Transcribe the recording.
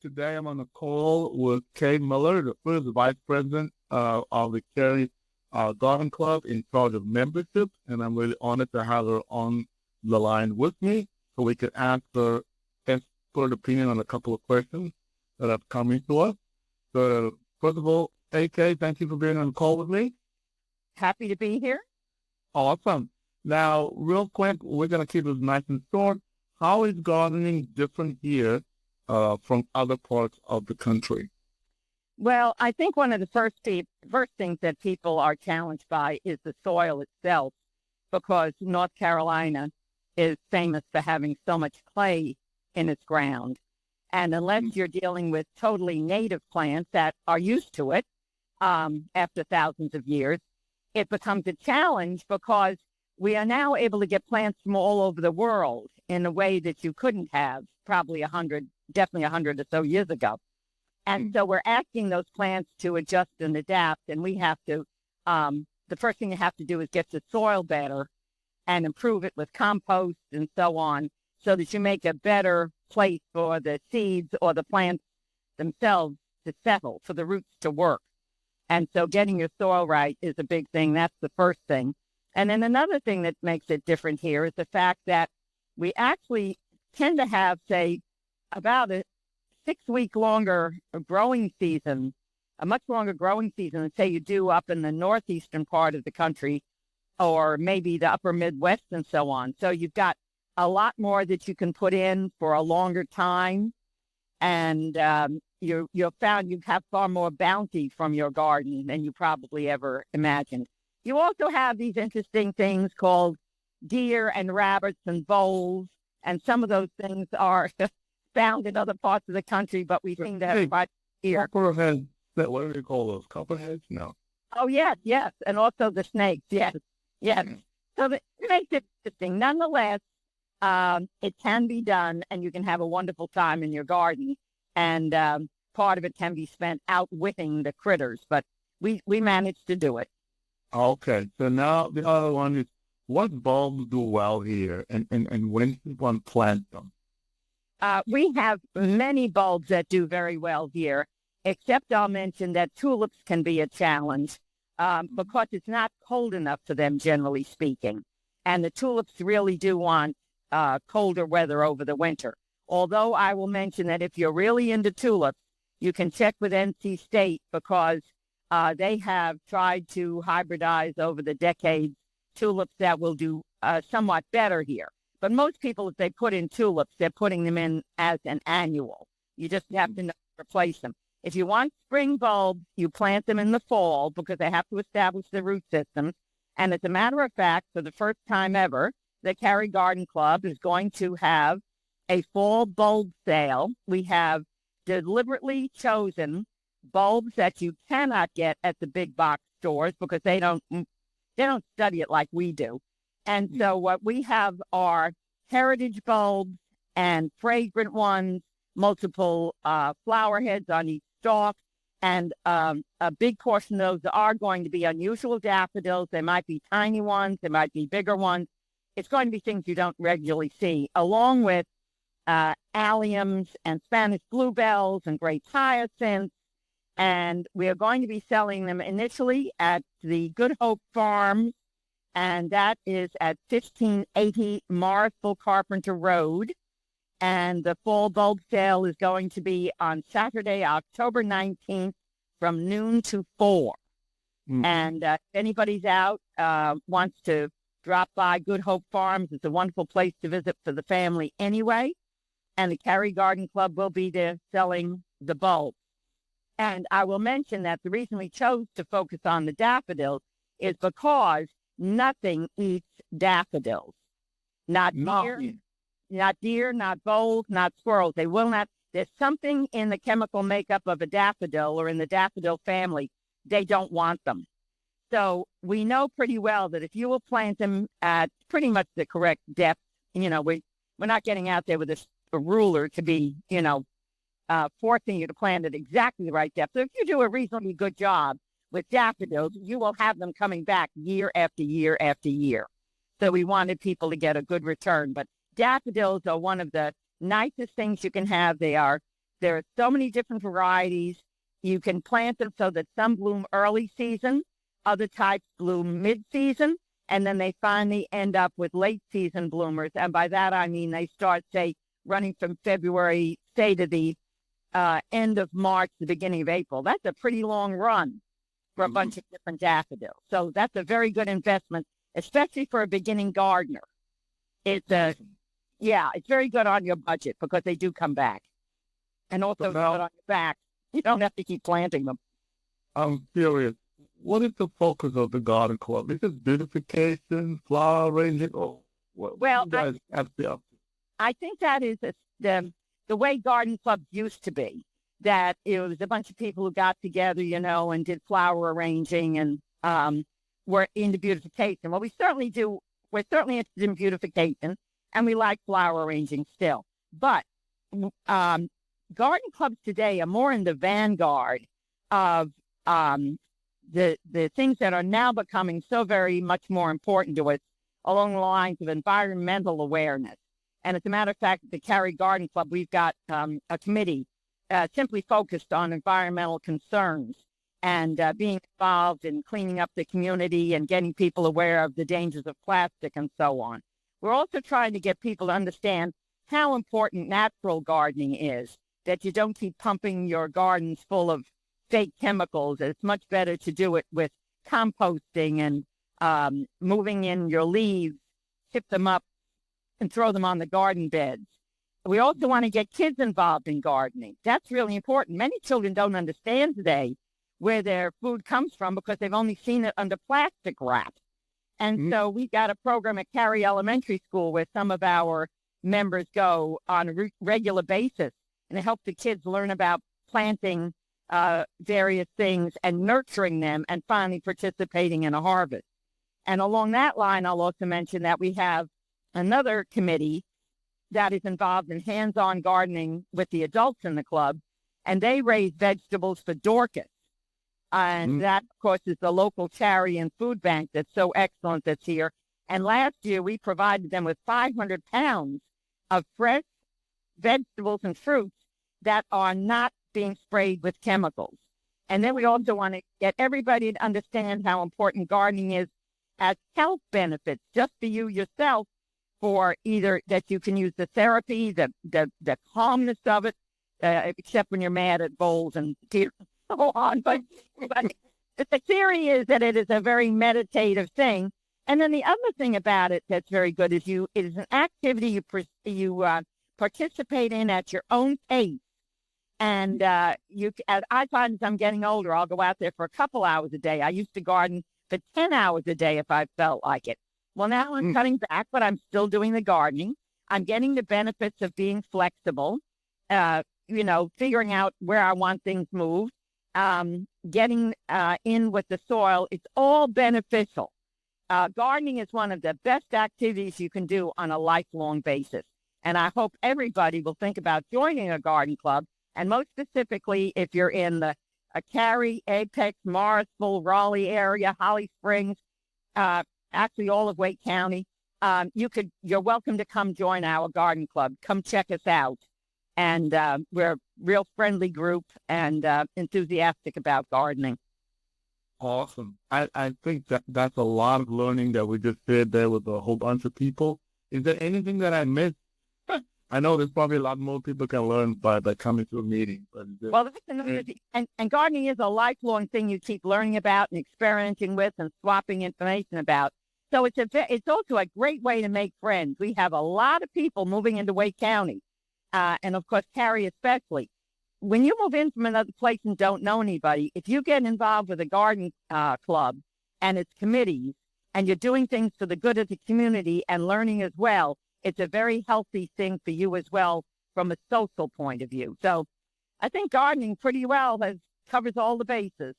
Today I'm on a call with Kay Miller, the first vice president of the Cary Garden Club in charge of membership, and I'm really honored to have her on the line with me so we can ask her expert opinion on a couple of questions that have come into us. So, first of all, hey Kay, thank you for being on the call with me. Happy to be here. Awesome. Now, real quick, we're going to keep it nice and short. How is gardening different here from other parts of the country? Well, I think one of the first things that people are challenged by is the soil itself, because North Carolina is famous for having so much clay in its ground. And unless you're dealing with totally native plants that are used to it after thousands of years, it becomes a challenge because we are now able to get plants from all over the world in a way that you couldn't have probably definitely 100 or so years ago. And so we're asking those plants to adjust and adapt. And we have to, the first thing you have to do is get the soil better and improve it with compost and so on, so that you make a better place for the seeds or the plants themselves to settle, for the roots to work. And so getting your soil right is a big thing. That's the first thing. And then another thing that makes it different here is the fact that we actually tend to have, say, about a 6-week longer growing season, a much longer growing season than, say, you do up in the northeastern part of the country or maybe the upper Midwest and so on. So you've got a lot more that you can put in for a longer time. And you've found you have far more bounty from your garden than you probably ever imagined. You also have these interesting things called deer and rabbits and voles, and some of those things are found in other parts of the country, but we seem to have right here. Copperheads, what do they call those? Copperheads? No. Oh, yes, and also the snakes, yes. So it makes it interesting. Nonetheless, it can be done, and you can have a wonderful time in your garden, and part of it can be spent outwitting the critters, but we managed to do it. Okay, so now the other one is, what bulbs do well here, and when should one plant them? We have many bulbs that do very well here, except I'll mention that tulips can be a challenge because it's not cold enough for them, generally speaking. And the tulips really do want colder weather over the winter. Although I will mention that if you're really into tulips, you can check with NC State, because they have tried to hybridize over the decades tulips that will do somewhat better here. But most people, if they put in tulips, they're putting them in as an annual. You just have to know to replace them. If you want spring bulbs, you plant them in the fall because they have to establish the root systems. And as a matter of fact, for the first time ever, the Cary Garden Club is going to have a fall bulb sale. We have deliberately chosen bulbs that you cannot get at the big box stores because they don't study it like we do. And so what we have are heritage bulbs and fragrant ones, multiple flower heads on each stalk, and a big portion of those are going to be unusual daffodils. They might be tiny ones, they might be bigger ones. It's going to be things you don't regularly see, along with alliums and Spanish bluebells and great hyacinths. And we are going to be selling them initially at the Good Hope Farm, and that is at 1580 Morrisville Carpenter Road. And the fall bulb sale is going to be on Saturday, October 19th from noon to 4. And if anybody's out, wants to drop by Good Hope Farms, it's a wonderful place to visit for the family anyway. And the Cary Garden Club will be there selling the bulbs. And I will mention that the reason we chose to focus on the daffodils is because nothing eats daffodils. Not deer, not voles, not squirrels. They will not. There's something in the chemical makeup of a daffodil or in the daffodil family. They don't want them. So we know pretty well that if you will plant them at pretty much the correct depth, we're not getting out there with a ruler to be, forcing you to plant at exactly the right depth. So if you do a reasonably good job with daffodils, you will have them coming back year after year after year. So we wanted people to get a good return. But daffodils are one of the nicest things you can have. They are There are so many different varieties. You can plant them so that some bloom early season, other types bloom mid-season, and then they finally end up with late season bloomers. And by that, I mean they start, say, running from February, say, to the end of March, the beginning of April. That's a pretty long run for a bunch of different daffodils. So that's a very good investment, especially for a beginning gardener. It's it's very good on your budget because they do come back. And also So good on now your back. You don't have to keep planting them. I'm curious, what is the focus of the garden club? Is it beautification, flower arranging, or what Well, you guys have to up I think that is the way garden clubs used to be, that it was a bunch of people who got together, and did flower arranging and were into beautification. Well, we certainly do. We're certainly interested in beautification, and we like flower arranging still. But garden clubs today are more in the vanguard of the things that are now becoming so very much more important to us along the lines of environmental awareness. And as a matter of fact, at the Cary Garden Club, we've got a committee simply focused on environmental concerns and being involved in cleaning up the community and getting people aware of the dangers of plastic and so on. We're also trying to get people to understand how important natural gardening is, that you don't keep pumping your gardens full of fake chemicals. It's much better to do it with composting and moving in your leaves, tip them up, and throw them on the garden beds. We also want to get kids involved in gardening. That's really important. Many children don't understand today where their food comes from because they've only seen it under plastic wrap. And so we've got a program at Cary Elementary School where some of our members go on a regular basis, and it helps the kids learn about planting various things and nurturing them and finally participating in a harvest. And along that line, I'll also mention that we have another committee that is involved in hands-on gardening with the adults in the club, and they raise vegetables for Dorcas. And that, of course, is the local charity and food bank that's so excellent that's here. And last year, we provided them with 500 pounds of fresh vegetables and fruits that are not being sprayed with chemicals. And then we also want to get everybody to understand how important gardening is as health benefits, just for you yourself, for either that you can use the therapy, the calmness of it, except when you're mad at bowls and tears and so on. But the theory is that it is a very meditative thing. And then the other thing about it that's very good is it is an activity you participate in at your own pace. And as I find as I'm getting older, I'll go out there for a couple hours a day. I used to garden for 10 hours a day if I felt like it. Well, now I'm cutting back, but I'm still doing the gardening. I'm getting the benefits of being flexible, figuring out where I want things moved, getting in with the soil. It's all beneficial. Gardening is one of the best activities you can do on a lifelong basis. And I hope everybody will think about joining a garden club. And most specifically, if you're in the Cary, Apex, Morrisville, Raleigh area, Holly Springs, actually all of Wake County, you're welcome to come join our garden club. Come check us out. And we're a real friendly group and enthusiastic about gardening. Awesome. I think that's a lot of learning that we just did there with a whole bunch of people. Is there anything that I missed? I know there's probably a lot more people can learn by coming to a meeting. But well, that's another thing. And gardening is a lifelong thing you keep learning about and experimenting with and swapping information about. So it's also a great way to make friends. We have a lot of people moving into Wake County, and of course, Cary especially. When you move in from another place and don't know anybody, if you get involved with a garden club and its committees, and you're doing things for the good of the community and learning as well, it's a very healthy thing for you as well from a social point of view. So I think gardening pretty well covers all the bases.